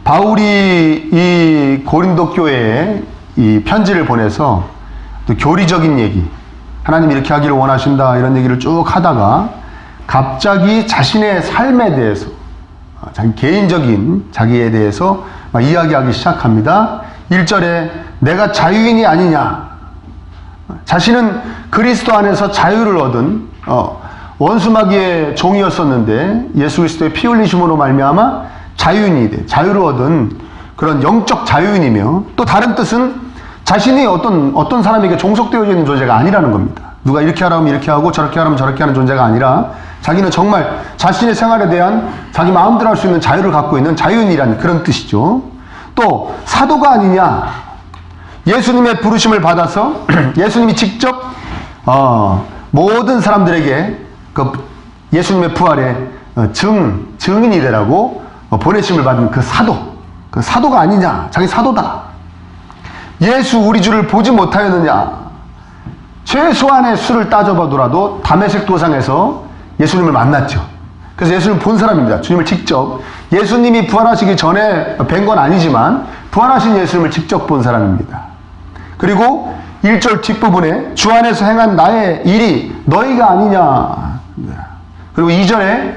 바울이 이 고린도 교회에 이 편지를 보내서 또 교리적인 얘기, 하나님 이렇게 하기를 원하신다 이런 얘기를 쭉 하다가 갑자기 자신의 삶에 대해서, 자기 개인적인 자기에 대해서 막 이야기하기 시작합니다. 1절에 내가 자유인이 아니냐, 자신은 그리스도 안에서 자유를 얻은 원수마귀의 종이었었는데 예수 그리스도의 피 흘리심으로 말미암아 자유인이 돼, 자유를 얻은 그런 영적 자유인이며, 또 다른 뜻은 자신이 어떤 사람에게 종속되어져 있는 존재가 아니라는 겁니다. 누가 이렇게 하라면 이렇게 하고 저렇게 하라면 저렇게 하는 존재가 아니라 자기는 정말 자신의 생활에 대한 자기 마음대로 할 수 있는 자유를 갖고 있는 자유인이라는 그런 뜻이죠. 또 사도가 아니냐, 예수님의 부르심을 받아서 예수님이 직접 모든 사람들에게 그 예수님의 부활의 증인이 되라고 보내심을 받은 그 사도가 아니냐, 자기 사도다. 예수 우리 주를 보지 못하였느냐, 최소한의 수를 따져봐도라도 다메섹 도상에서 예수님을 만났죠. 그래서 예수님 본 사람입니다. 주님을 직접, 예수님이 부활하시기 전에 뵌 건 아니지만 부활하신 예수님을 직접 본 사람입니다. 그리고 1절 뒷부분에 주 안에서 행한 나의 일이 너희가 아니냐. 그리고 2절에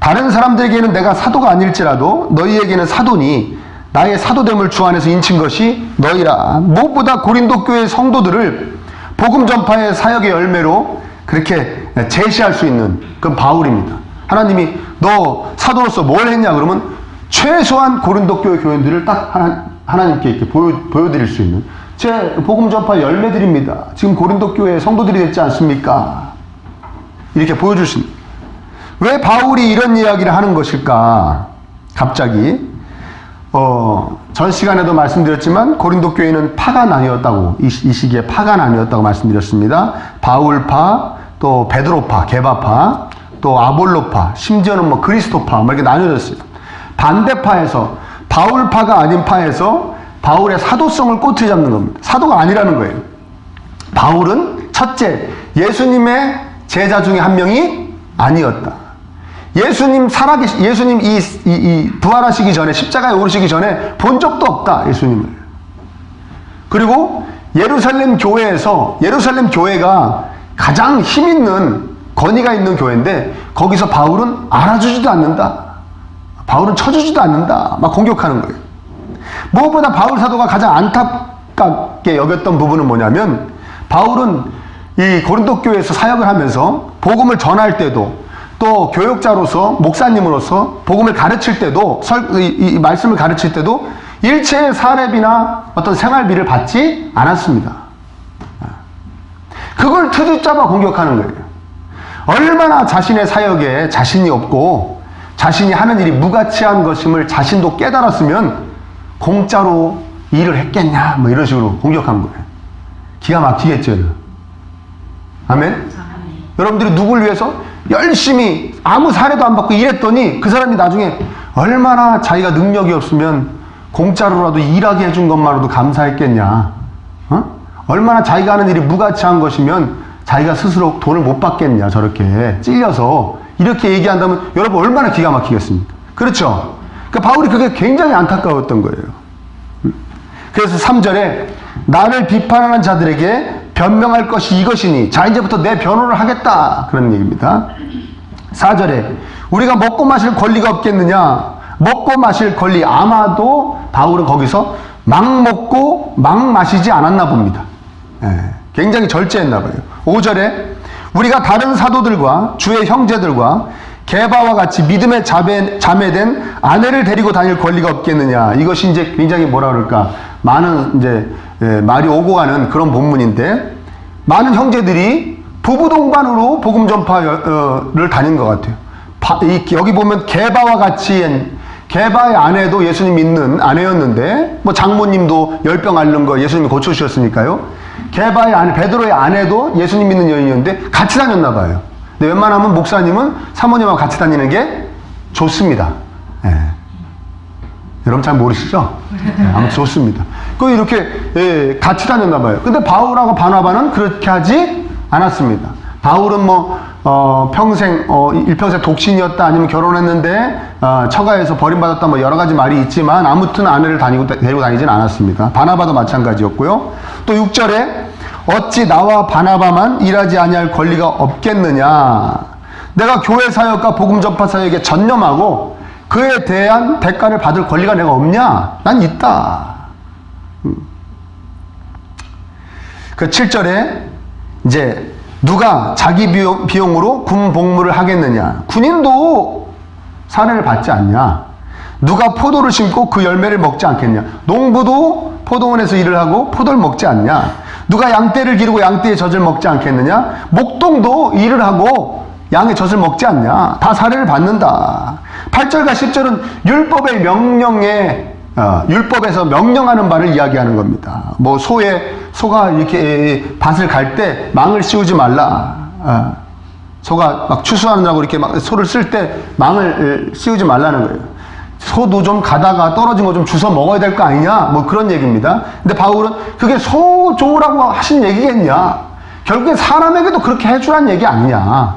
다른 사람들에게는 내가 사도가 아닐지라도 너희에게는 사도니 나의 사도됨을 주 안에서 인친 것이 너희라. 무엇보다 고린도 교회 성도들을 복음 전파의 사역의 열매로 그렇게 제시할 수 있는 그건 바울입니다. 하나님이 너 사도로서 뭘 했냐 그러면 최소한 고린도 교회 교인들을 딱 하나님께 이렇게 보여드릴 수 있는 제 복음 전파 열매들입니다. 지금 고린도 교회 성도들이 됐지 않습니까? 이렇게 보여줄 수 있는. 왜 바울이 이런 이야기를 하는 것일까? 갑자기 전 시간에도 말씀드렸지만 고린도 교회는 파가 나뉘었다고, 이 시기에 파가 나뉘었다고 말씀드렸습니다. 바울파, 또 베드로파, 게바파, 또 아볼로파, 심지어는 뭐 그리스도파 뭐 이렇게 나뉘어졌어요. 반대파에서, 바울파가 아닌 파에서 바울의 사도성을 꼬투리 잡는 겁니다. 사도가 아니라는 거예요. 바울은 첫째, 예수님의 제자 중에 한 명이 아니었다. 예수님 예수님 이 부활하시기 전에, 십자가에 오르시기 전에 본 적도 없다, 예수님을. 그리고 예루살렘 교회가 가장 힘 있는, 권위가 있는 교회인데 거기서 바울은 알아주지도 않는다. 바울은 쳐주지도 않는다. 막 공격하는 거예요. 무엇보다 바울 사도가 가장 안타깝게 여겼던 부분은 뭐냐면, 바울은 이 고린도 교회에서 사역을 하면서 복음을 전할 때도, 또 교역자로서, 목사님으로서 복음을 가르칠 때도, 이 말씀을 가르칠 때도 일체의 사례비나 어떤 생활비를 받지 않았습니다. 그걸 트집잡아 공격하는 거예요. 얼마나 자신의 사역에 자신이 없고 자신이 하는 일이 무가치한 것임을 자신도 깨달았으면 공짜로 일을 했겠냐, 뭐 이런 식으로 공격한 거예요. 기가 막히겠죠. 아멘? 여러분들이 누굴 위해서 열심히 아무 사례도 안 받고 일했더니 그 사람이 나중에 얼마나 자기가 능력이 없으면 공짜로라도 일하게 해준 것만으로도 감사했겠냐. 얼마나 자기가 하는 일이 무가치한 것이면 자기가 스스로 돈을 못 받겠냐. 저렇게 찔려서 이렇게 얘기한다면 여러분 얼마나 기가 막히겠습니까? 그렇죠? 그러니까 바울이 그게 굉장히 안타까웠던 거예요. 그래서 3절에 나를 비판하는 자들에게 변명할 것이 이것이니, 자 이제부터 내 변호를 하겠다, 그런 얘기입니다. 4절에 우리가 먹고 마실 권리가 없겠느냐. 먹고 마실 권리, 아마도 바울은 거기서 막 먹고 막 마시지 않았나 봅니다. 굉장히 절제했나 봐요. 5절에 우리가 다른 사도들과 주의 형제들과 게바와 같이 믿음의 자매된 아내를 데리고 다닐 권리가 없겠느냐. 이것이 이제 굉장히 뭐라 그럴까, 많은 이제 말이 오고 가는 그런 본문인데, 많은 형제들이 부부 동반으로 복음 전파를 다닌 것 같아요. 여기 보면 게바와 같이, 게바의 아내도 예수님 믿는 아내였는데, 뭐 장모님도 열병 앓는 거 예수님이 고쳐주셨으니까요. 게바의 아내, 베드로의 아내도 예수님 믿는 여인이었는데 같이 다녔나 봐요. 근데 웬만하면 목사님은 사모님하고 같이 다니는 게 좋습니다. 여러분 잘 모르시죠? 아무튼 좋습니다. 그 이렇게 같이 다녔나 봐요. 근데 바울하고 바나바는 그렇게 하지 않았습니다. 바울은 평생 일평생 독신이었다, 아니면 결혼했는데 처가에서 버림받았다, 뭐 여러 가지 말이 있지만 아무튼 아내를 데리고 다니진 않았습니다. 바나바도 마찬가지였고요. 또 6절에 어찌 나와 바나바만 일하지 아니할 권리가 없겠느냐. 내가 교회 사역과 복음 전파 사역에 전념하고 그에 대한 대가를 받을 권리가 내가 없냐? 난 있다. 그 7절에 이제 누가 자기 비용으로 군 복무를 하겠느냐. 군인도 사례를 받지 않냐. 누가 포도를 심고 그 열매를 먹지 않겠냐. 농부도 포도원에서 일을 하고 포도를 먹지 않냐. 누가 양떼를 기르고 양떼의 젖을 먹지 않겠느냐. 목동도 일을 하고 양의 젖을 먹지 않냐. 다 사례를 받는다. 8절과 10절은 율법의 명령에 율법에서 명령하는 바를 이야기하는 겁니다. 뭐 소가 이렇게 밭을 갈 때 망을 씌우지 말라. 소가 막 추수하느라고 이렇게 막 소를 쓸 때 망을 씌우지 말라는 거예요. 소도 좀 가다가 떨어진 거 좀 주워 먹어야 될 거 아니냐? 뭐 그런 얘기입니다. 근데 바울은 그게 소 좋으라고 하신 얘기겠냐? 결국엔 사람에게도 그렇게 해주라는 얘기 아니냐?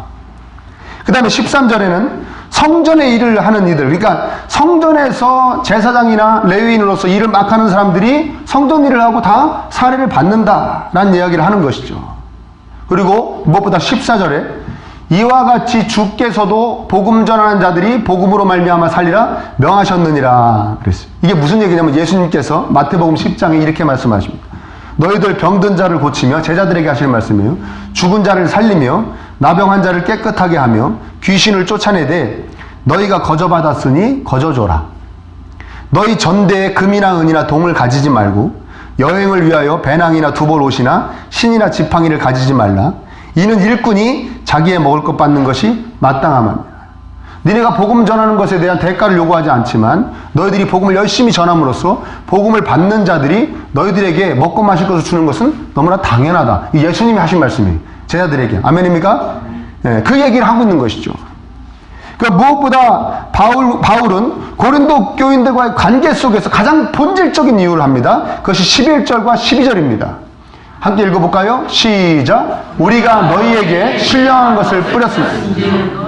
그 다음에 13절에는 성전의 일을 하는 이들, 그러니까 성전에서 제사장이나 레위인으로서 일을 막 하는 사람들이 성전 일을 하고 다 사례를 받는다라는 이야기를 하는 것이죠. 그리고 무엇보다 14절에 이와 같이 주께서도 복음 전하는 자들이 복음으로 말미암아 살리라 명하셨느니라 그랬어요. 이게 무슨 얘기냐면 예수님께서 마태복음 10장에 이렇게 말씀하십니다. 너희들 병든 자를 고치며 제자들에게 하실 말씀이에요. 죽은 자를 살리며 나병한 자를 깨끗하게 하며 귀신을 쫓아내되 너희가 거저받았으니 거저줘라. 너희 전대에 금이나 은이나 동을 가지지 말고 여행을 위하여 배낭이나 두벌 옷이나 신이나 지팡이를 가지지 말라. 이는 일꾼이 자기의 먹을 것 받는 것이 마땅함이라. 니네가 복음 전하는 것에 대한 대가를 요구하지 않지만 너희들이 복음을 열심히 전함으로써 복음을 받는 자들이 너희들에게 먹고 마실 것을 주는 것은 너무나 당연하다. 이 예수님이 하신 말씀이에요. 제자들에게. 아멘입니까? 네, 그 얘기를 하고 있는 것이죠. 그러니까 무엇보다 바울은 고린도 교인들과의 관계 속에서 가장 본질적인 이유를 합니다. 그것이 11절과 12절입니다. 함께 읽어볼까요? 시작. 우리가 너희에게 신령한 것을 뿌렸습니다.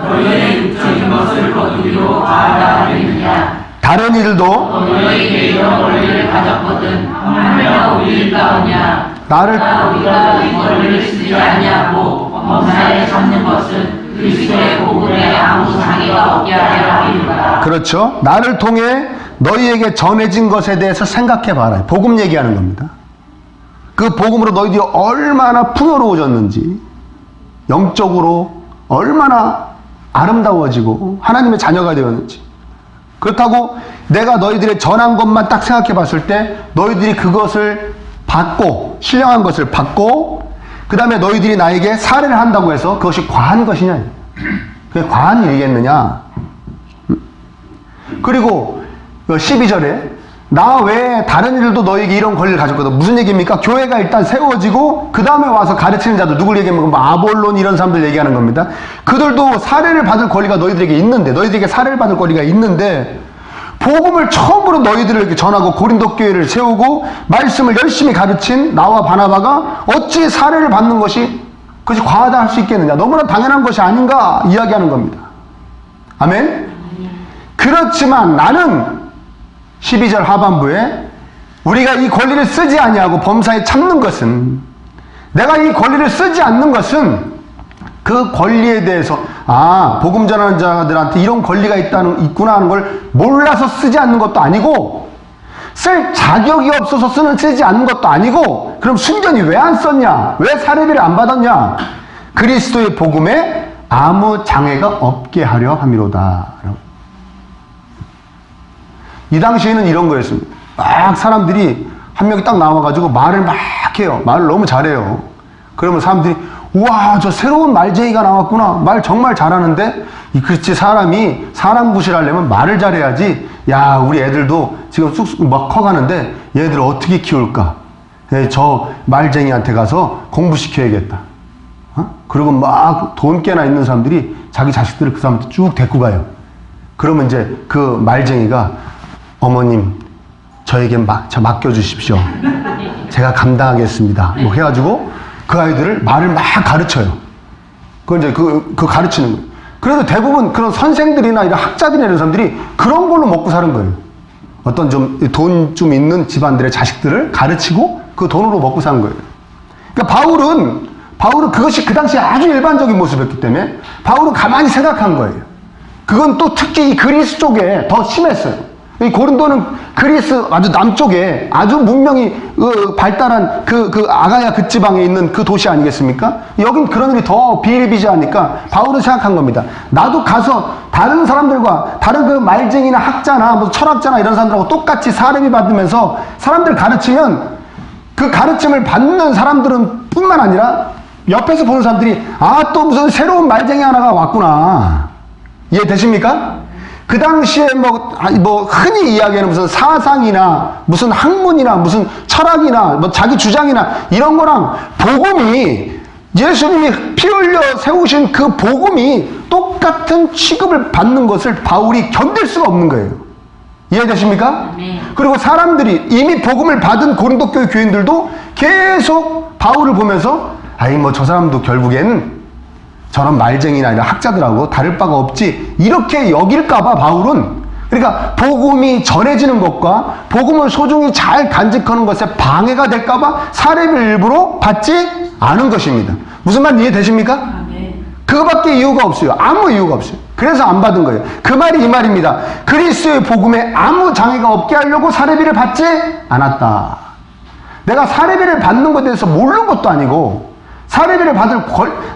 너희의 육적인 것을 거두기로 알아내느냐. 다른 이들도 너희에게 이런 권리를 가졌거든 하며 우리일까오냐. 우리가 이 권리를 쓰지 아니하고 범사에 잡는 것은 그리스도의 복음에 아무 상의가 없게 하려 함이로다. 그렇죠. 나를 통해 너희에게 전해진 것에 대해서 생각해봐라. 복음 얘기하는 겁니다. 그 복음으로 너희들이 얼마나 풍요로워졌는지, 영적으로 얼마나 아름다워지고 하나님의 자녀가 되었는지. 그렇다고 내가 너희들의 전한 것만 딱 생각해 봤을 때 너희들이 그것을 받고, 신령한 것을 받고, 그 다음에 너희들이 나에게 사례를 한다고 해서 그것이 과한 것이냐, 그게 과한 일이겠느냐. 그리고 12절에 나 외에 다른 일도 너에게 이런 권리를 가졌거든. 무슨 얘기입니까? 교회가 일단 세워지고 그 다음에 와서 가르치는 자들, 누굴 얘기하면 아볼론 이런 사람들 얘기하는 겁니다. 그들도 사례를 받을 권리가 너희들에게 있는데, 너희들에게 사례를 받을 권리가 있는데, 복음을 처음으로 너희들에게 전하고 고린도 교회를 세우고 말씀을 열심히 가르친 나와 바나바가 어찌 사례를 받는 것이 그것이 과하다 할 수 있겠느냐. 너무나 당연한 것이 아닌가 이야기하는 겁니다. 아멘? 그렇지만 나는 12절 하반부에 우리가 이 권리를 쓰지 아니하고 범사에 참는 것은, 내가 이 권리를 쓰지 않는 것은 그 권리에 대해서 복음 전하는 자들한테 이런 권리가 있구나 하는 걸 몰라서 쓰지 않는 것도 아니고, 쓸 자격이 없어서 쓰지 않는 것도 아니고, 그럼 순전히 왜 안 썼냐? 왜 사례비를 안 받았냐? 그리스도의 복음에 아무 장애가 없게 하려 함이로다. 이 당시에는 이런 거였습니다. 막 사람들이 한 명이 딱 나와가지고 말을 막 해요. 말을 너무 잘해요. 그러면 사람들이 우와, 저 새로운 말쟁이가 나왔구나. 말 정말 잘하는데, 그렇지, 사람이 사람 구실하려면 말을 잘해야지. 야, 우리 애들도 지금 쑥쑥 막 커가는데 얘들 어떻게 키울까? 저 말쟁이한테 가서 공부시켜야겠다. 그리고 막 돈 깨나 있는 사람들이 자기 자식들을 그 사람한테 쭉 데리고 가요. 그러면 이제 그 말쟁이가 어머님, 저에게 맡겨주십시오. 제가 감당하겠습니다. 뭐 해가지고 그 아이들을 말을 막 가르쳐요. 그건 이제 그 가르치는 거예요. 그래서 대부분 그런 선생들이나 이런 학자들이나 이런 사람들이 그런 걸로 먹고 사는 거예요. 어떤 돈 좀 있는 집안들의 자식들을 가르치고 그 돈으로 먹고 사는 거예요. 그러니까 바울은 그것이 그 당시에 아주 일반적인 모습이었기 때문에 바울은 가만히 생각한 거예요. 그건 또 특히 이 그리스 쪽에 더 심했어요. 이 고린도는 그리스 아주 남쪽에 아주 문명이 발달한 그 아가야 그 지방에 있는 그 도시 아니겠습니까? 여긴 그런 일이 더 비일비재하니까 바울은 생각한 겁니다. 나도 가서 다른 사람들과 다른 그 말쟁이나 학자나 뭐 철학자나 이런 사람들하고 똑같이 사례비 받으면서 사람들 가르치면 그 가르침을 받는 사람들은 뿐만 아니라 옆에서 보는 사람들이 또 무슨 새로운 말쟁이 하나가 왔구나. 이해되십니까? 그 당시에 뭐 흔히 이야기하는 무슨 사상이나 무슨 학문이나 무슨 철학이나 뭐 자기 주장이나 이런 거랑 복음이 예수님이 피 흘려 세우신 그 복음이 똑같은 취급을 받는 것을 바울이 견딜 수가 없는 거예요. 이해되십니까? 네. 그리고 사람들이 이미 복음을 받은 고린도 교회 교인들도 계속 바울을 보면서 뭐 저 사람도 결국엔 저런 말쟁이나 이런 학자들하고 다를 바가 없지 이렇게 여길까봐 바울은 그러니까 복음이 전해지는 것과 복음을 소중히 잘 간직하는 것에 방해가 될까봐 사례를 일부러 받지 않은 것입니다. 무슨 말 이해되십니까? 네. 그거밖에 이유가 없어요. 아무 이유가 없어요. 그래서 안 받은 거예요. 그 말이 이 말입니다. 그리스도의 복음에 아무 장애가 없게 하려고 사례비를 받지 않았다. 내가 사례비를 받는 것에 대해서 모르는 것도 아니고 사례비를 받을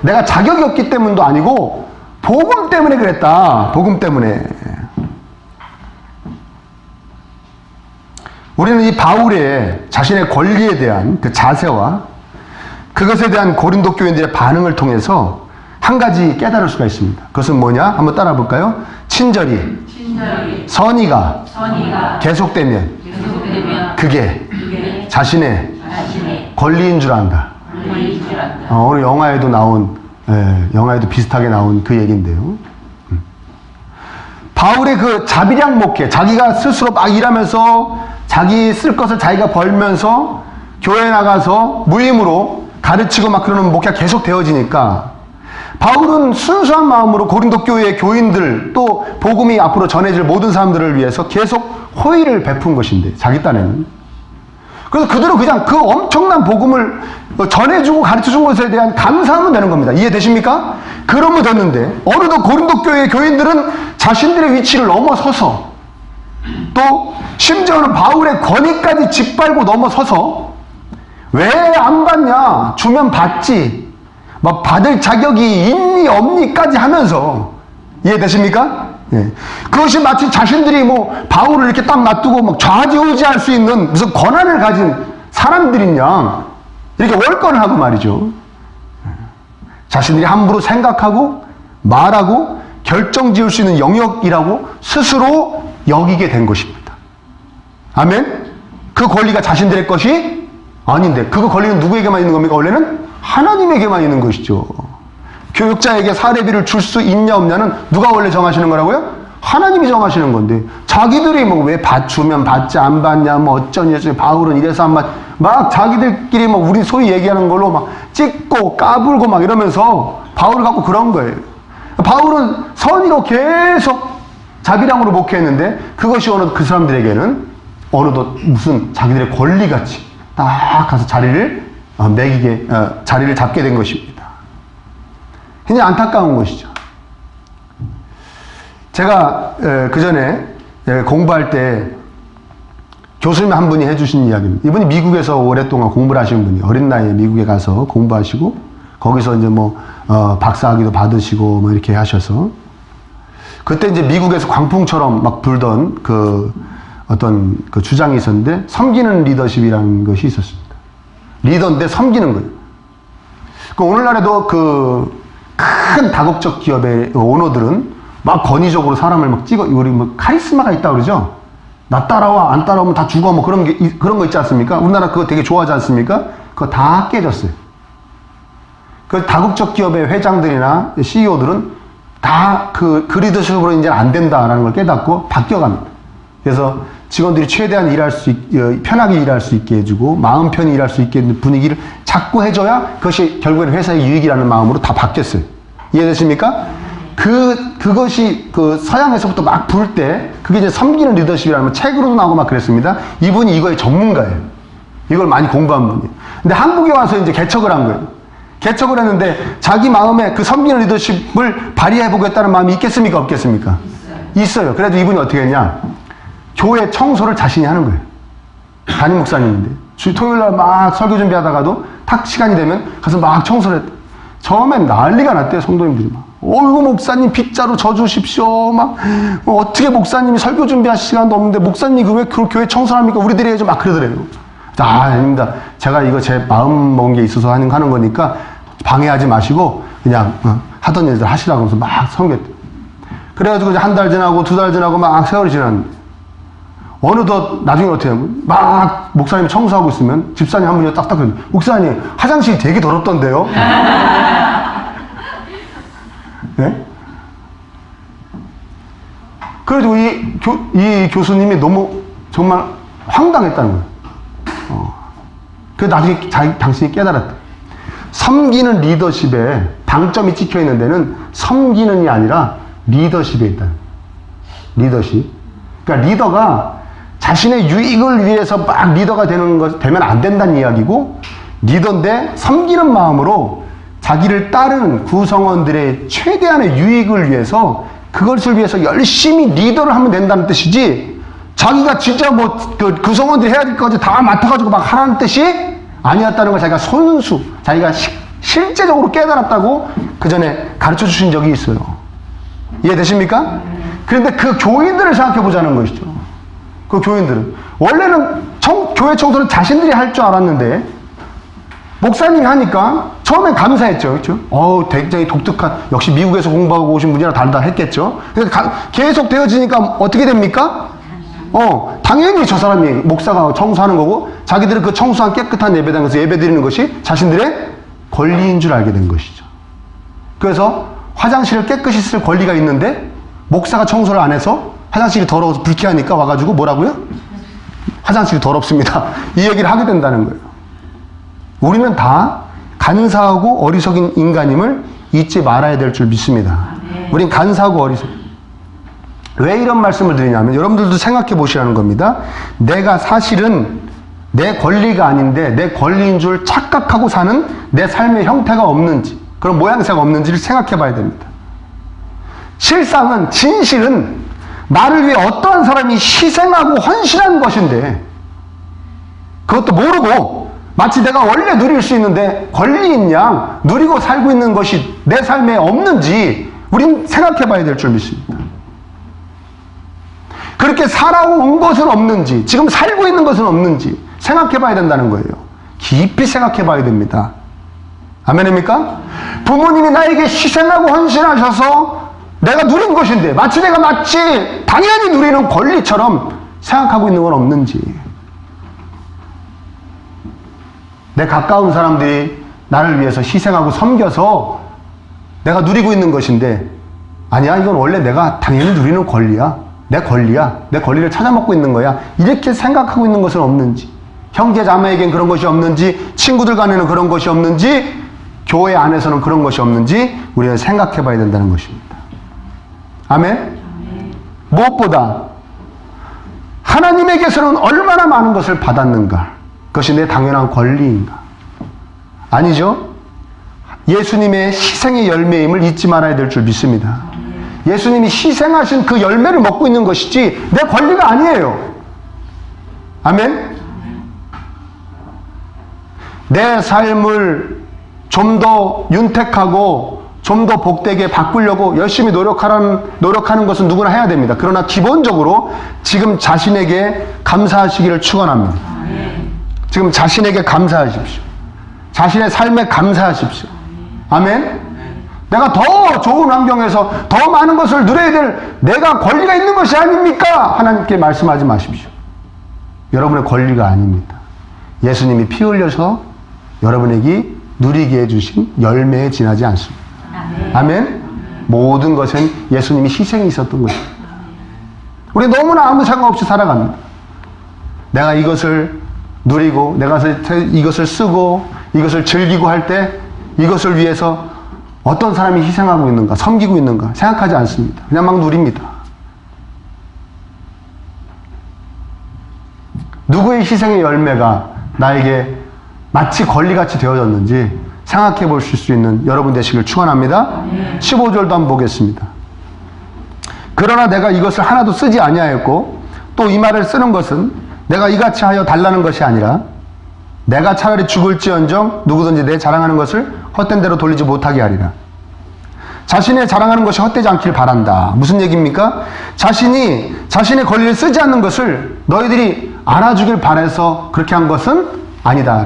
내가 자격이 없기 때문도 아니고 복음 때문에 그랬다. 복음 때문에. 우리는 이 바울의 자신의 권리에 대한 그 자세와 그것에 대한 고린도 교인들의 반응을 통해서 한 가지 깨달을 수가 있습니다. 그것은 뭐냐? 한번 따라 볼까요? 친절이 선의가 계속되면 그게 자신의 권리인 줄 안다. 오늘 영화에도 나온, 영화에도 비슷하게 나온 그 얘기인데요. 바울의 그 자비량 목회, 자기가 스스로 막 일하면서 자기 쓸 것을 자기가 벌면서 교회에 나가서 무임으로 가르치고 막 그러는 목회가 계속 되어지니까 바울은 순수한 마음으로 고린도 교회의 교인들 또 복음이 앞으로 전해질 모든 사람들을 위해서 계속 호의를 베푼 것인데 자기 딴에는 그래서 그대로 그냥 그 엄청난 복음을 전해주고 가르쳐준 것에 대한 감사하면 되는 겁니다. 이해되십니까? 그러면 됐는데 어느덧 고린도 교회의 교인들은 자신들의 위치를 넘어서서 또 심지어는 바울의 권위까지 짓밟고 넘어서서 왜 안 받냐? 주면 받지. 막 받을 자격이 있니 없니까지 하면서 이해되십니까? 예. 그것이 마치 자신들이 뭐 바울을 이렇게 딱 놔두고 막 좌지우지할 수 있는 무슨 권한을 가진 사람들인 양 이렇게 월권을 하고 말이죠. 자신들이 함부로 생각하고 말하고 결정 지을 수 있는 영역이라고 스스로 여기게 된 것입니다. 아멘? 그 권리가 자신들의 것이 아닌데 그 권리는 누구에게만 있는 겁니까? 원래는 하나님에게만 있는 것이죠. 교육자에게 사례비를 줄 수 있냐 없냐는 누가 원래 정하시는 거라고요? 하나님이 정하시는 건데 자기들이 뭐 왜 주면 받지 안 받냐 뭐 어쩌니 바울은 이래서 안 받 막 자기들끼리 막 우리 소위 얘기하는 걸로 막 찍고 까불고 막 이러면서 바울을 갖고 그런 거예요. 바울은 선의로 계속 자비량으로 목회했는데 그것이 어느덧 그 사람들에게는 어느덧 무슨 자기들의 권리같이 딱 가서 자리를 자리를 잡게 된 것입니다. 굉장히 안타까운 것이죠. 제가 그 전에 공부할 때 교수님 한 분이 해주신 이야기입니다. 이분이 미국에서 오랫동안 공부를 하신 분이 어린 나이에 미국에 가서 공부하시고 거기서 이제 뭐 박사학위도 받으시고 뭐 이렇게 하셔서 그때 이제 미국에서 광풍처럼 막 불던 그 어떤 그 주장이 있었는데 섬기는 리더십이라는 것이 있었습니다. 리더인데 섬기는 거예요. 그 오늘날에도 그 큰 다국적 기업의 오너들은 막 권위적으로 사람을 막 우리 뭐 카리스마가 있다 그러죠? 나 따라와, 안 따라오면 다 죽어, 뭐 그런 거 있지 않습니까? 우리나라 그거 되게 좋아하지 않습니까? 그거 다 깨졌어요. 그 다국적 기업의 회장들이나 CEO들은 다 그 리더십으로 이제 안 된다라는 걸 깨닫고 바뀌어갑니다. 그래서 직원들이 최대한 편하게 일할 수 있게 해주고 마음 편히 일할 수 있게 하는 분위기를 자꾸 해줘야 그것이 결국에는 회사의 유익이라는 마음으로 다 바뀌었어요. 이해되십니까? 그것이 그 서양에서부터 막 불 때, 그게 이제 섬기는 리더십이라는 책으로도 나오고 막 그랬습니다. 이분이 이거의 전문가예요. 이걸 많이 공부한 분이에요. 근데 한국에 와서 이제 개척을 한 거예요. 개척을 했는데 자기 마음에 그 섬기는 리더십을 발휘해보겠다는 마음이 있겠습니까? 없겠습니까? 있어요. 그래도 이분이 어떻게 했냐? 교회 청소를 자신이 하는 거예요. 담임 목사님인데. 토요일날 막 설교 준비하다가도 탁 시간이 되면 가서 막 청소를 했다. 처음엔 난리가 났대요, 성도님들이 막. 어이구, 목사님 빗자루 져주십시오. 막, 어떻게 목사님이 설교 준비할 시간도 없는데, 목사님이 왜 그 교회 청소를 합니까? 우리들이 해야죠. 막 그러더래요. 아닙니다. 제가 이거 제 마음 먹은 게 있어서 하는 거니까 방해하지 마시고, 그냥 하던 일들 하시라고 하면서 막 섬겼대요. 그래가지고 이제 한 달 지나고, 두 달 지나고 막 세월이 지났는데, 어느덧 나중에 어떻게 하면, 막 목사님이 청소하고 있으면, 집사님 한 분이 딱딱 그러죠. 목사님, 화장실이 되게 더럽던데요? 네? 그래도 이 교수님이 너무 정말 황당했다는 거예요. 그래서 나중에 당신이 깨달았다. 섬기는 리더십에 방점이 찍혀 있는 데는 섬기는이 아니라 리더십에 있다. 리더십. 그러니까 리더가 자신의 유익을 위해서 막 리더가 되면 안 된다는 이야기고, 리더인데 섬기는 마음으로 자기를 따르는 구성원들의 최대한의 유익을 위해서 그것을 위해서 열심히 리더를 하면 된다는 뜻이지, 자기가 진짜 뭐 구성원들이 해야 될 것까지 다 맡아가지고 막 하라는 뜻이 아니었다는 걸 자기가 자기가 실제적으로 깨달았다고 그 전에 가르쳐 주신 적이 있어요. 이해되십니까? 그런데 그 교인들을 생각해 보자는 것이죠. 그 교인들은 원래는 교회 청소는 자신들이 할 줄 알았는데 목사님이 하니까 처음엔 감사했죠. 그렇죠? 굉장히 독특한, 역시 미국에서 공부하고 오신 분이라 다르다 했겠죠. 그래서 계속 되어지니까 어떻게 됩니까? 당연히 저 사람이 목사가 청소하는 거고, 자기들은 그 청소한 깨끗한 예배당에서 예배 드리는 것이 자신들의 권리인 줄 알게 된 것이죠. 그래서 화장실을 깨끗이 쓸 권리가 있는데 목사가 청소를 안 해서 화장실이 더러워서 불쾌하니까 와가지고 뭐라고요? 화장실이 더럽습니다. 이 얘기를 하게 된다는 거예요. 우리는 다 간사하고 어리석인 인간임을 잊지 말아야 될 줄 믿습니다. 우린 간사하고 어리석. 왜 이런 말씀을 드리냐면, 여러분들도 생각해 보시라는 겁니다. 내가 사실은 내 권리가 아닌데 내 권리인 줄 착각하고 사는 내 삶의 형태가 없는지, 그런 모양새가 없는지를 생각해 봐야 됩니다. 진실은 나를 위해 어떠한 사람이 희생하고 헌신한 것인데, 그것도 모르고 마치 내가 원래 누릴 수 있는데 권리인 양 누리고 살고 있는 것이 내 삶에 없는지 우린 생각해 봐야 될 줄 믿습니다. 그렇게 살아온 것은 없는지, 지금 살고 있는 것은 없는지 생각해 봐야 된다는 거예요. 깊이 생각해 봐야 됩니다. 아멘입니까? 부모님이 나에게 희생하고 헌신하셔서 내가 누린 것인데 마치 당연히 누리는 권리처럼 생각하고 있는 건 없는지, 내 가까운 사람들이 나를 위해서 희생하고 섬겨서 내가 누리고 있는 것인데, 아니야, 이건 원래 내가 당연히 누리는 권리야. 내 권리야. 내 권리를 찾아먹고 있는 거야. 이렇게 생각하고 있는 것은 없는지, 형제 자매에겐 그런 것이 없는지, 친구들 간에는 그런 것이 없는지, 교회 안에서는 그런 것이 없는지 우리는 생각해 봐야 된다는 것입니다. 아멘? 무엇보다 하나님에게서는 얼마나 많은 것을 받았는가? 그것이 내 당연한 권리인가? 아니죠? 예수님의 희생의 열매임을 잊지 말아야 될 줄 믿습니다. 예수님이 희생하신 그 열매를 먹고 있는 것이지 내 권리가 아니에요. 아멘? 내 삶을 좀 더 윤택하고 좀 더 복되게 바꾸려고 열심히 노력하는 것은 누구나 해야 됩니다. 그러나 기본적으로 지금 자신에게 감사하시기를 축원합니다. 지금 자신에게 감사하십시오. 자신의 삶에 감사하십시오. 아멘? 내가 더 좋은 환경에서 더 많은 것을 누려야 될 내가 권리가 있는 것이 아닙니까? 하나님께 말씀하지 마십시오. 여러분의 권리가 아닙니다. 예수님이 피 흘려서 여러분에게 누리게 해주신 열매에 지나지 않습니다. 아멘? 모든 것은 예수님이 희생이 있었던 것입니다. 우리 너무나 아무 생각 없이 살아갑니다. 내가 이것을 누리고, 내가 이것을 쓰고, 이것을 즐기고 할 때 이것을 위해서 어떤 사람이 희생하고 있는가, 섬기고 있는가 생각하지 않습니다. 그냥 막 누립니다. 누구의 희생의 열매가 나에게 마치 권리같이 되어졌는지 생각해 보실 수 있는 여러분 되시길 축원합니다. 15절도 한번 보겠습니다. 그러나 내가 이것을 하나도 쓰지 아니하였고 또 이 말을 쓰는 것은 내가 이같이 하여 달라는 것이 아니라 내가 차라리 죽을지언정 누구든지 내 자랑하는 것을 헛된 대로 돌리지 못하게 하리라. 자신의 자랑하는 것이 헛되지 않길 바란다. 무슨 얘기입니까? 자신이 자신의 권리를 쓰지 않는 것을 너희들이 알아주길 바라서 그렇게 한 것은 아니다.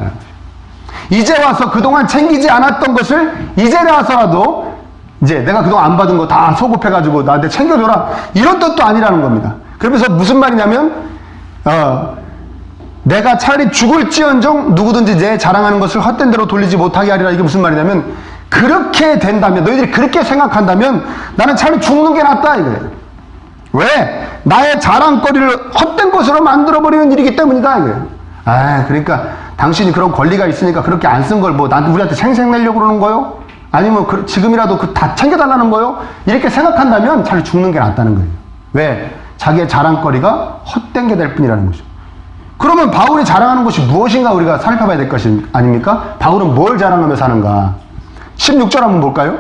이제 와서 그동안 챙기지 않았던 것을 이제 와서라도 이제 내가 그동안 안 받은 거 다 소급해가지고 나한테 챙겨줘라. 이런 뜻도 아니라는 겁니다. 그러면서 무슨 말이냐면 내가 차라리 죽을지언정 누구든지 내 자랑하는 것을 헛된 대로 돌리지 못하게 하리라. 이게 무슨 말이냐면 그렇게 된다면, 너희들이 그렇게 생각한다면 나는 차라리 죽는 게 낫다 이거예요. 왜? 나의 자랑거리를 헛된 것으로 만들어버리는 일이기 때문이다 이거예요. 그러니까 당신이 그런 권리가 있으니까 그렇게 안 쓴 걸 뭐 우리한테 생색내려고 그러는 거요? 아니면 지금이라도 다 챙겨달라는 거요? 이렇게 생각한다면 차라리 죽는 게 낫다는 거예요. 왜? 자기의 자랑거리가 헛된 게 될 뿐이라는 거죠. 그러면 바울이 자랑하는 것이 무엇인가 우리가 살펴봐야 될 것이 아닙니까? 바울은 뭘 자랑하며 사는가? 16절 한번 볼까요?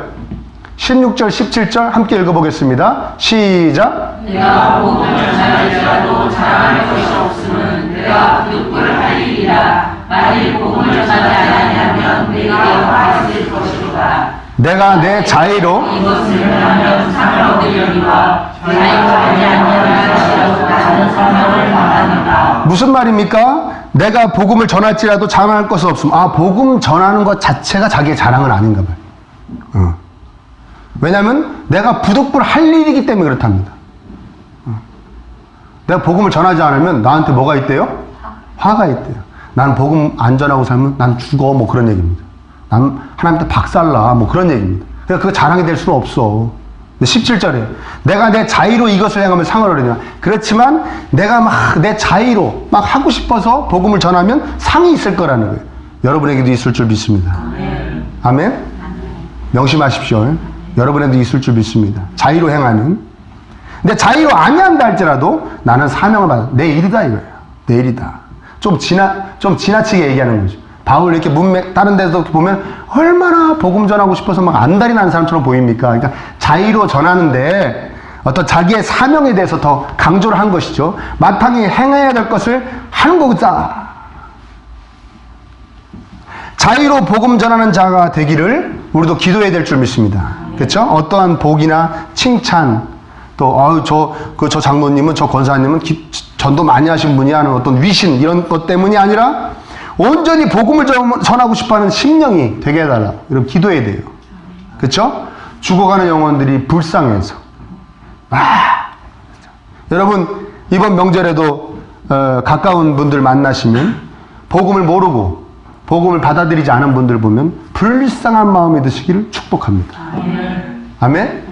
16절, 17절 함께 읽어보겠습니다. 시작. 내가 복음을 전할지라도 자랑할 것이 없으면 내가 부득불을 할 일이라. 만일 복음을 전하지 아니하면 내가 화했을 것이로다. 내가 내 자의로 이것을 하면 상을 얻으려니와 자의가 아니하면 다른 사명을 받았노라. 무슨 말입니까? 내가 복음을 전할지라도 자랑할 것이 없음. 복음 전하는 것 자체가 자기의 자랑은 아닌가 봐요. 왜냐하면 내가 부득불 할 일이기 때문에 그렇답니다. 내가 복음을 전하지 않으면 나한테 뭐가 있대요? 화가 있대요. 나는 복음 안 전하고 살면 난 죽어, 뭐 그런 얘기입니다. 난 하나님한테 박살나, 뭐 그런 얘기입니다. 그러니까 그거 자랑이 될 수는 없어. 17절에 내가 내 자의로 이것을 행하면 상을 얻으리라. 그렇지만 내가 막 내 자의로 막 하고 싶어서 복음을 전하면 상이 있을 거라는 거예요. 여러분에게도 있을 줄 믿습니다. 아멘? 명심하십시오. 여러분에게도 있을 줄 믿습니다. 자의로 행하는. 근데 자의로 아니한다 할지라도 나는 사명을 받아. 내 일이다 이거예요. 내 일이다. 좀 지나치게 얘기하는 거죠. 바울 이렇게 문맥 다른 데서 보면 얼마나 복음 전하고 싶어서 막 안달이 나는 사람처럼 보입니까? 그러니까 자의로 전하는데 어떤 자기의 사명에 대해서 더 강조를 한 것이죠. 마땅히 행해야 될 것을 하는 거구나. 자의로 복음 전하는 자가 되기를 우리도 기도해야 될 줄 믿습니다. 그렇죠? 어떠한 복이나 칭찬, 또 저 장로님은, 저 권사님은 전도 많이 하신 분이 하는 어떤 위신 이런 것 때문이 아니라 온전히 복음을 전하고 싶어하는 심령이 되게 해달라. 여러분 기도해야 돼요. 그렇죠? 죽어가는 영혼들이 불쌍해서. 여러분 이번 명절에도 가까운 분들 만나시면 복음을 모르고 복음을 받아들이지 않은 분들 보면 불쌍한 마음이 드시기를 축복합니다. 아멘?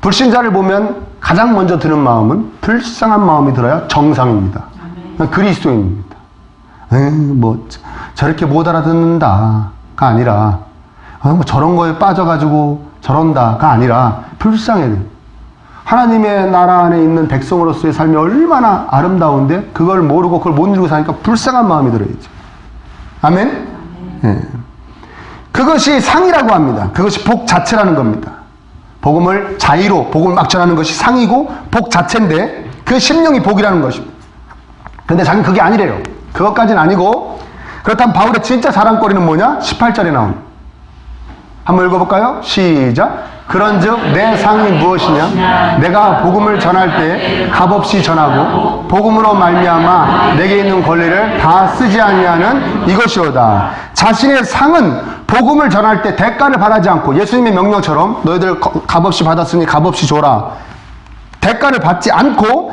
불신자를 보면 가장 먼저 드는 마음은 불쌍한 마음이 들어야 정상입니다. 그리스도인입니다. 뭐 저렇게 못 알아듣는다가 아니라 뭐 저런 거에 빠져가지고 저런다가 아니라 불쌍해요. 하나님의 나라 안에 있는 백성으로서의 삶이 얼마나 아름다운데 그걸 모르고 그걸 못 이루고 사니까 불쌍한 마음이 들어야죠. 아멘? 예. 그것이 상이라고 합니다. 그것이 복 자체라는 겁니다. 복음을 자의로 복음을 막 전하는 것이 상이고 복 자체인데 그 심령이 복이라는 것입니다. 근데 자기는 그게 아니래요. 그것까지는 아니고 그렇다면 바울의 진짜 자랑거리는 뭐냐? 18절에 나옵니다. 한번 읽어볼까요? 시작. 그런즉 내 상이 무엇이냐? 내가 복음을 전할 때 값없이 전하고 복음으로 말미암아 내게 있는 권리를 다 쓰지 아니하는 이것이로다. 자신의 상은 복음을 전할 때 대가를 바라지 않고 예수님의 명령처럼 너희들 값없이 받았으니 값없이 줘라. 대가를 받지 않고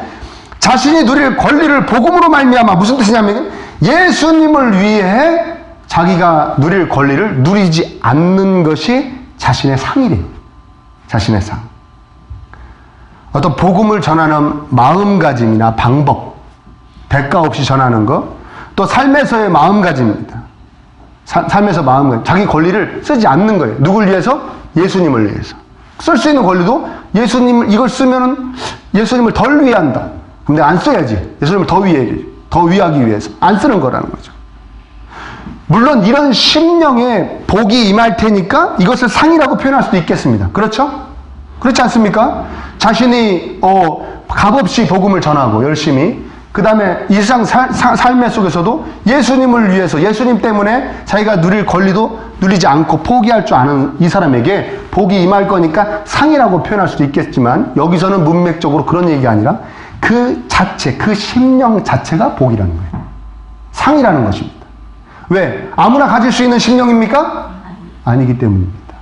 자신이 누릴 권리를 복음으로 말미암아 무슨 뜻이냐면 예수님을 위해 자기가 누릴 권리를 누리지 않는 것이 자신의 상이래요. 자신의 상. 어떤 복음을 전하는 마음가짐이나 방법, 대가 없이 전하는 것, 또 삶에서의 마음가짐입니다. 삶에서 마음을, 자기 권리를 쓰지 않는 거예요. 누굴 위해서? 예수님을 위해서. 쓸 수 있는 권리도 예수님을, 이걸 쓰면은 예수님을 덜 위한다. 그럼 내가 안 써야지. 예수님을 더 위하기 위해서. 안 쓰는 거라는 거죠. 물론 이런 심령에 복이 임할 테니까 이것을 상이라고 표현할 수도 있겠습니다. 그렇죠? 그렇지 않습니까? 자신이 값없이 복음을 전하고 열심히, 그 다음에 이 세상 삶의 속에서도 예수님을 위해서, 예수님 때문에 자기가 누릴 권리도 누리지 않고 포기할 줄 아는 이 사람에게 복이 임할 거니까 상이라고 표현할 수도 있겠지만, 여기서는 문맥적으로 그런 얘기가 아니라 그 자체, 그 심령 자체가 복이라는 거예요. 상이라는 것입니다. 왜? 아무나 가질 수 있는 심령입니까? 아니기 때문입니다.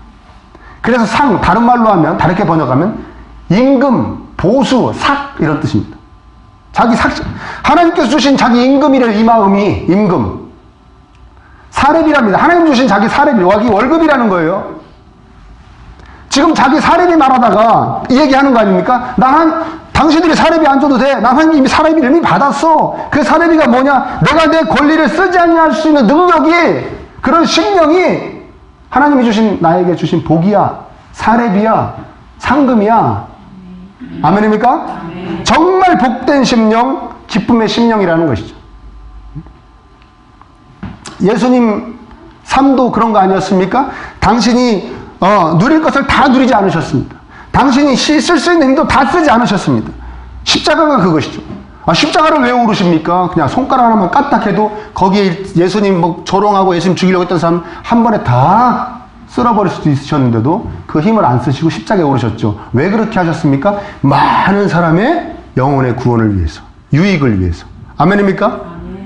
그래서 상, 다른 말로 하면, 다르게 번역하면 임금, 보수, 삭 이런 뜻입니다. 자기 삭, 하나님께서 주신 자기 임금이래요. 이 마음이 임금. 사렙이랍니다. 하나님 주신 자기 사렙이, 여기 월급이라는 거예요. 지금 자기 사렙이 말하다가 이 얘기하는 거 아닙니까? 당신들이 사례비 안 줘도 돼. 나 하나님 이미 사례비를 이미 받았어. 그 사례비가 뭐냐? 내가 내 권리를 쓰지 아니할 수 있는 능력이, 그런 심령이 하나님이 주신, 나에게 주신 복이야. 사례비야. 상금이야. 아멘입니까? 정말 복된 심령, 기쁨의 심령이라는 것이죠. 예수님 삶도 그런 거 아니었습니까? 당신이 누릴 것을 다 누리지 않으셨습니다. 당신이 쓸 수 있는 힘도 다 쓰지 않으셨습니다. 십자가가 그것이죠. 십자가를 왜 오르십니까? 그냥 손가락 하나만 까딱해도 거기에 예수님 조롱하고 예수님 죽이려고 했던 사람 한 번에 다 쓸어버릴 수도 있으셨는데도 그 힘을 안 쓰시고 십자가에 오르셨죠. 왜 그렇게 하셨습니까? 많은 사람의 영혼의 구원을 위해서, 유익을 위해서. 아멘입니까?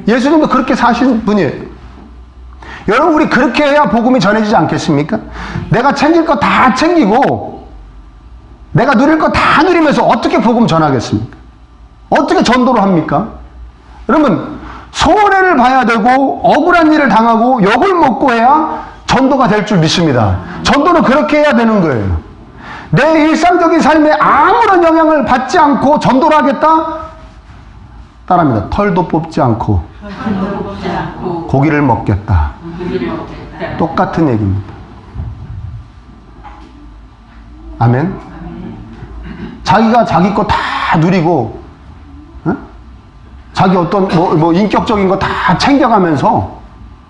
예수님도 그렇게 사신 분이에요. 여러분, 우리 그렇게 해야 복음이 전해지지 않겠습니까? 내가 챙길 거 다 챙기고 내가 누릴 거 다 누리면서 어떻게 복음 전하겠습니까? 어떻게 전도를 합니까? 여러분, 손해를 봐야 되고 억울한 일을 당하고 욕을 먹고 해야 전도가 될 줄 믿습니다. 전도는 그렇게 해야 되는 거예요. 내 일상적인 삶에 아무런 영향을 받지 않고 전도를 하겠다? 따라합니다. 털도 뽑지 않고 고기를 먹겠다. 똑같은 얘기입니다. 아멘. 자기가 자기 거 다 누리고, 자기 어떤 인격적인 거 다 챙겨가면서,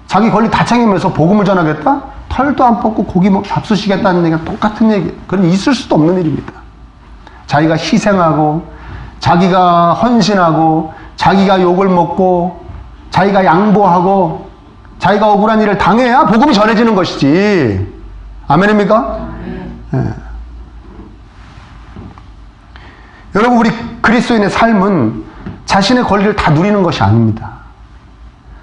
자기 권리 다 챙기면서 복음을 전하겠다? 털도 안 뽑고 고기 잡수시겠다는 얘기가 똑같은 얘기. 그건 있을 수도 없는 일입니다. 자기가 희생하고, 자기가 헌신하고, 자기가 욕을 먹고, 자기가 양보하고, 자기가 억울한 일을 당해야 복음이 전해지는 것이지. 아멘입니까? 네. 여러분, 우리 그리스도인의 삶은 자신의 권리를 다 누리는 것이 아닙니다.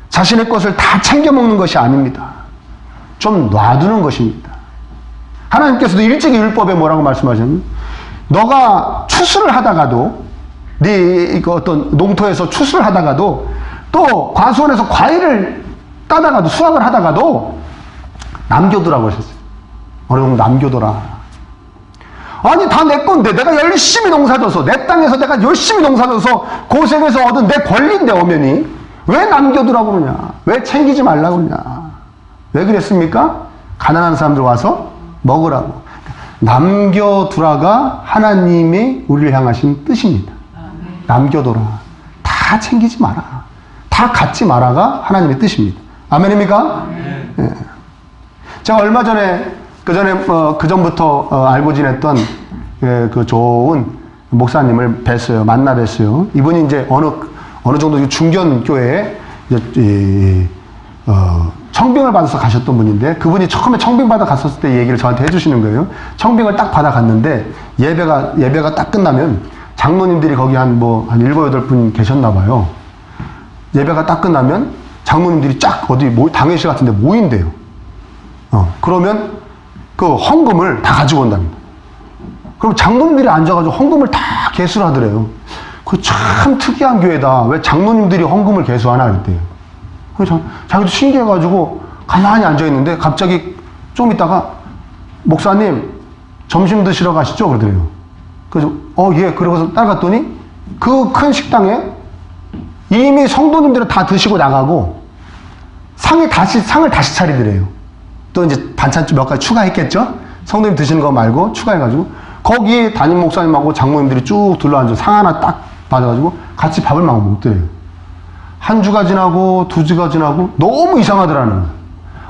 자신의 것을 다 챙겨 먹는 것이 아닙니다. 좀 놔두는 것입니다. 하나님께서도 일찍이 율법에 뭐라고 말씀하셨냐면, 너가 추수를 하다가도, 네 어떤 농토에서 추수를 하다가도, 또 과수원에서 과일을 따다가도, 수확을 하다가도 남겨두라고 하셨어요. 어느 정도 남겨둬라. 아니, 다 내 건데, 내가 열심히 농사져서, 내 땅에서 내가 열심히 농사져서 고생해서 얻은 내 권리인데, 엄연히 왜 남겨두라고 그러냐? 왜 챙기지 말라고 그러냐? 왜 그랬습니까? 가난한 사람들 와서 먹으라고. 남겨두라가 하나님이 우리를 향하신 뜻입니다. 남겨둬라. 다 챙기지 마라. 다 갖지 마라가 하나님의 뜻입니다. 아멘입니까? 네. 제가 얼마 전에, 그 전부터 알고 지냈던 그 좋은 목사님을 뵀어요. 만나 뵀어요. 이분이 이제 어느 정도 중견교회에 청빙을 받아서 가셨던 분인데, 그분이 처음에 청빙 받아 갔었을 때 얘기를 저한테 해주시는 거예요. 청빙을 딱 받아 갔는데, 예배가 딱 끝나면 장로님들이 거기 한 7, 8분 계셨나 봐요. 예배가 딱 끝나면 장로님들이 쫙 어디 당회실 같은 데 모인대요. 그러면 그 헌금을 다 가지고 온답니다. 그럼 장로님들이 앉아가지고 헌금을 다 개수를 하더래요. 그 참 특이한 교회다. 왜 장로님들이 헌금을 개수하나 그랬대요. 그래서 자기도 신기해가지고 가만히 앉아있는데, 갑자기 좀 있다가, 목사님 점심 드시러 가시죠? 그러더래요. 그래서 예. 그러고서 따라갔더니 그 큰 식당에 이미 성도님들은 다 드시고 나가고 상을 다시 차리더래요. 또 이제 반찬 몇 가지 추가했겠죠? 성도님 드시는 거 말고 추가해가지고 거기에 담임 목사님하고 장모님들이 쭉 둘러앉아 상 하나 딱 받아가지고 같이 밥을 막 먹더래요. 한 주가 지나고 두 주가 지나고 너무 이상하더라는 거예요.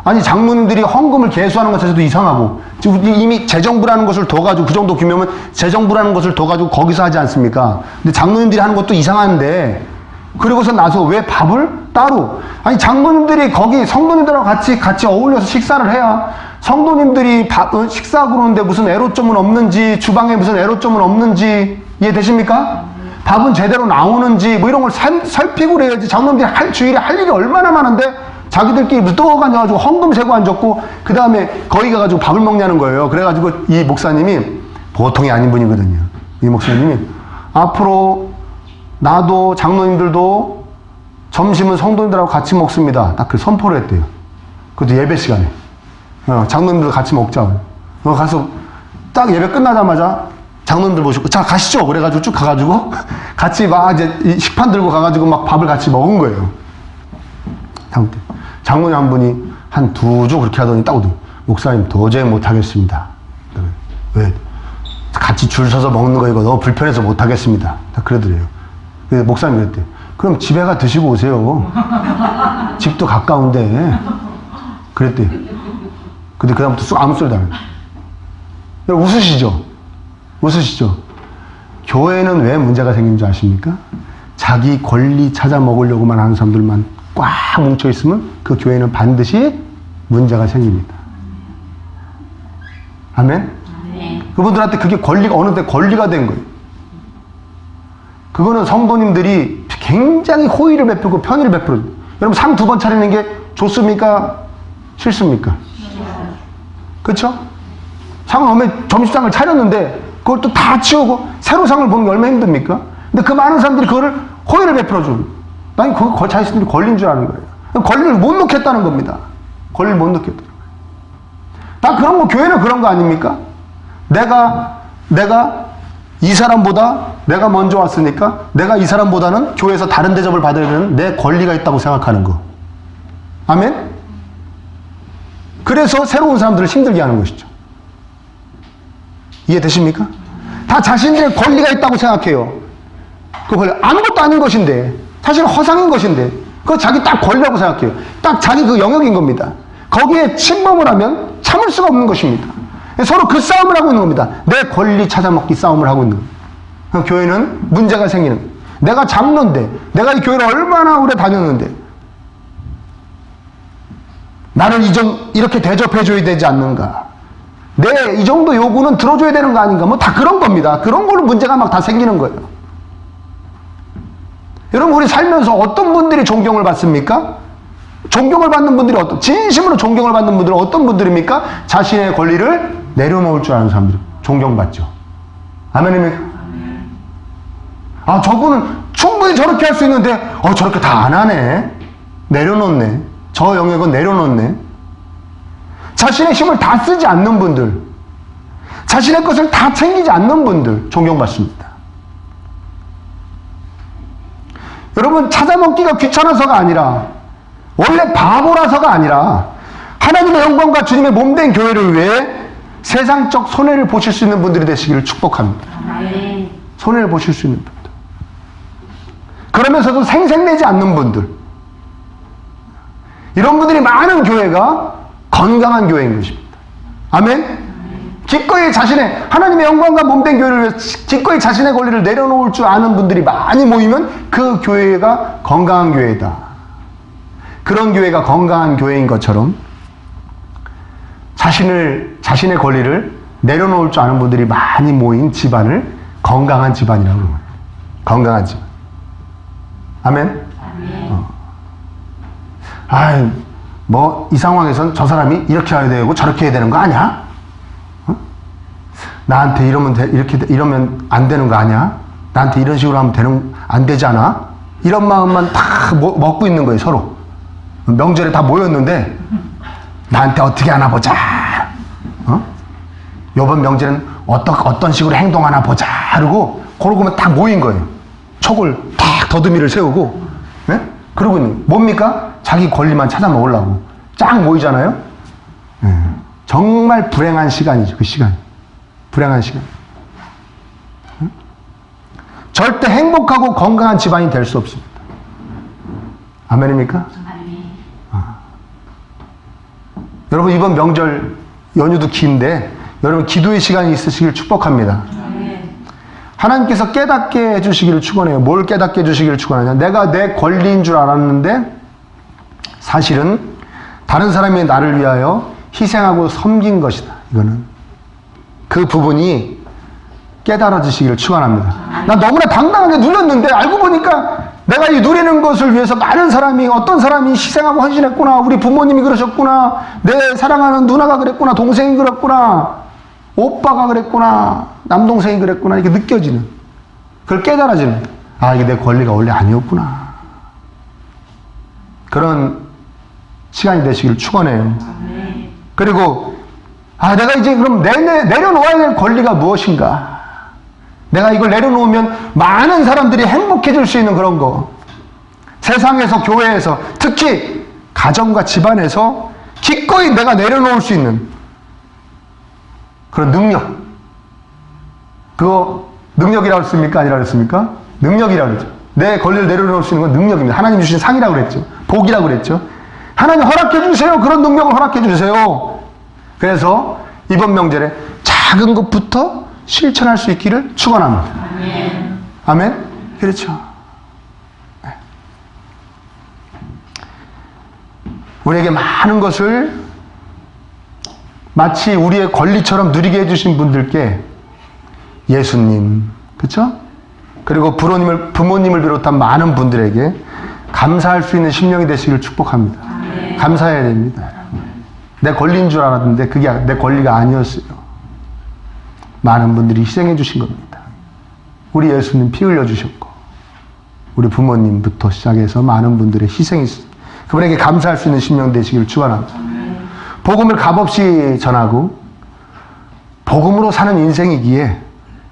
아니 장모님들이 헌금을 개수하는 것 자체도 이상하고 지금 이미 재정부라는 것을 둬가지고 그 정도 규모면 재정부라는 것을 둬가지고 거기서 하지 않습니까? 근데 장모님들이 하는 것도 이상한데 그리고서 나서 왜 밥을 따로 아니 장모님들이 거기 성도님들하고 같이 어울려서 식사를 해야 성도님들이 식사하고 그러는데 무슨 애로점은 없는지 주방에 무슨 애로점은 없는지 이해되십니까? 밥은 제대로 나오는지 뭐 이런 걸 살피고 그래야지. 장모님들이 주일에 할 일이 얼마나 많은데 자기들끼리 무슨 떠가지고 헌금 세고 앉았고 그 다음에 거기 가가지고 밥을 먹냐는 거예요. 그래가지고 이 목사님이 보통이 아닌 분이거든요. 이 목사님이 앞으로 나도 장로님들도 점심은 성도님들하고 같이 먹습니다. 딱 그 선포를 했대요. 그것도 예배 시간에. 장로님들도 같이 먹자고. 가서 딱 예배 끝나자마자 장로님들 모시고 자 가시죠. 그래가지고 쭉 가가지고 같이 막 이제 식판 들고 가가지고 막 밥을 같이 먹은 거예요. 장로님 한 분이 한 2주 그렇게 하더니 딱 오더니 목사님 도저히 못하겠습니다. 왜? 같이 줄 서서 먹는 거 이거 너무 불편해서 못하겠습니다. 딱 그러더래요. 그래서 목사님 그랬대요. 그럼 집에 가 드시고 오세요. 집도 가까운데. 그랬대요. 근데 그다음부터 쑥 아무 소리도 안 해요. 웃으시죠? 웃으시죠? 교회는 왜 문제가 생긴 줄 아십니까? 자기 권리 찾아 먹으려고만 하는 사람들만 꽉 뭉쳐 있으면 그 교회는 반드시 문제가 생깁니다. 아멘? 네. 그분들한테 그게 어느 때 권리가 된 거예요. 그거는 성도님들이 굉장히 호의를 베풀고 편의를 베풀어요. 여러분 상 2번 차리는 게 좋습니까? 싫습니까? 그렇죠? 상을 오면 점심상을 차렸는데 그걸 또 다 치우고 새로 상을 보는 게 얼마나 힘듭니까? 근데 그 많은 사람들이 그거를 호의를 베풀어줘요. 난 그거 자신들이 권리인 줄 아는 거예요. 권리를 못 놓겠다는 겁니다. 권리를 못 놓겠다는 거예요. 다 그런 거, 교회는 그런 거 아닙니까? 내가 이 사람보다 내가 먼저 왔으니까 내가 이 사람보다는 교회에서 다른 대접을 받아야 되는 내 권리가 있다고 생각하는 거. 아멘? 그래서 새로운 사람들을 힘들게 하는 것이죠. 이해되십니까? 다 자신들의 권리가 있다고 생각해요. 그 권리 아무것도 아닌 것인데 사실 허상인 것인데 그거 자기 딱 권리라고 생각해요. 딱 자기 그 영역인 겁니다. 거기에 침범을 하면 참을 수가 없는 것입니다. 서로 그 싸움을 하고 있는 겁니다. 내 권리 찾아먹기 싸움을 하고 있는 겁니다. 교회는 문제가 생기는 거예요. 내가 장로인데 내가 이 교회를 얼마나 오래 다녔는데 나는 이렇게 대접해줘야 되지 않는가. 이 정도 요구는 들어줘야 되는 거 아닌가. 뭐 다 그런 겁니다. 그런 걸로 문제가 막 다 생기는 거예요. 여러분 우리 살면서 어떤 분들이 존경을 받습니까? 존경을 받는 분들이 진심으로 존경을 받는 분들은 어떤 분들입니까? 자신의 권리를 내려놓을 줄 아는 사람들 존경받죠. 아멘입니까? 아 저분은 충분히 저렇게 할 수 있는데 저렇게 다 안 하네. 내려놓네. 저 영역은 내려놓네. 자신의 힘을 다 쓰지 않는 분들, 자신의 것을 다 챙기지 않는 분들 존경받습니다. 여러분 찾아먹기가 귀찮아서가 아니라 원래 바보라서가 아니라 하나님의 영광과 주님의 몸된 교회를 위해 세상적 손해를 보실 수 있는 분들이 되시기를 축복합니다. 손해를 보실 수 있는 분들. 그러면서도 생색내지 않는 분들. 이런 분들이 많은 교회가 건강한 교회인 것입니다. 아멘? 기꺼이 하나님의 영광과 몸된 교회를 위해 기꺼이 자신의 권리를 내려놓을 줄 아는 분들이 많이 모이면 그 교회가 건강한 교회다. 그런 교회가 건강한 교회인 것처럼 자신의 권리를 내려놓을 줄 아는 분들이 많이 모인 집안을 건강한 집안이라고 합니다. 건강한 집안. 아멘? 이 상황에선 저 사람이 이렇게 해야 되고 저렇게 해야 되는 거 아니야? 나한테 이러면 안 되는 거 아니야? 나한테 이런 식으로 하면 안 되잖아? 이런 마음만 다 먹고 있는 거예요, 서로. 명절에 다 모였는데, 나한테 어떻게 하나 보자. 요번 명절엔 어떤 식으로 행동하나 보자. 그러고, 그러고만 딱 모인 거예요. 촉을 딱 더듬이를 세우고, 네? 그러고 있는 거예요. 뭡니까? 자기 권리만 찾아 먹으려고 쫙 모이잖아요. 정말 불행한 시간이죠. 그 시간. 불행한 시간. 절대 행복하고 건강한 집안이 될 수 없습니다. 아멘입니까? 여러분 이번 명절 연휴도 긴데 여러분 기도의 시간이 있으시길 축복합니다. 하나님께서 깨닫게 해주시기를 축원해요. 뭘 깨닫게 해주시기를 축원하냐? 내가 내 권리인 줄 알았는데 사실은 다른 사람이 나를 위하여 희생하고 섬긴 것이다. 이거는 그 부분이 깨달아지시기를 축원합니다. 나 너무나 당당하게 누렸는데 알고 보니까 내가 이 누리는 것을 위해서 많은 사람이, 어떤 사람이 희생하고 헌신했구나. 우리 부모님이 그러셨구나. 내 사랑하는 누나가 그랬구나. 동생이 그랬구나. 오빠가 그랬구나. 남동생이 그랬구나. 이렇게 느껴지는, 그걸 깨달아지는, 아, 이게 내 권리가 원래 아니었구나. 그런 시간이 되시기를 축원해요. 그리고 아, 내가 이제 그럼 내려놓아야 될 권리가 무엇인가? 내가 이걸 내려놓으면 많은 사람들이 행복해질 수 있는 그런 거. 세상에서, 교회에서, 특히 가정과 집안에서 기꺼이 내가 내려놓을 수 있는 그런 능력. 그거 능력이라고 했습니까? 아니라고 했습니까? 능력이라고 그랬죠. 내 권리를 내려놓을 수 있는 건 능력입니다. 하나님 주신 상이라고 그랬죠. 복이라고 그랬죠. 하나님 허락해 주세요. 그런 능력을 허락해 주세요. 그래서 이번 명절에 작은 것부터 실천할 수 있기를 축원합니다. 아멘. 아멘? 그렇죠. 네. 우리에게 많은 것을 마치 우리의 권리처럼 누리게 해주신 분들께 예수님, 그렇죠? 그리고 부모님을 비롯한 많은 분들에게 감사할 수 있는 심령이 되시기를 축복합니다. 아멘. 감사해야 됩니다. 내 권리인 줄 알았는데 그게 내 권리가 아니었어요. 많은 분들이 희생해 주신 겁니다. 우리 예수님 피 흘려 주셨고 우리 부모님부터 시작해서 많은 분들의 희생이 있습니다. 그분에게 감사할 수 있는 심령 되시기를 축원합니다. 복음을 값없이 전하고 복음으로 사는 인생이기에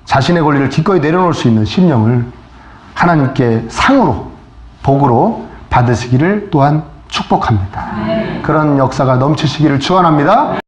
자신의 권리를 기꺼이 내려놓을 수 있는 심령을 하나님께 상으로, 복으로 받으시기를 또한 축복합니다. 그런 역사가 넘치시기를 축원합니다.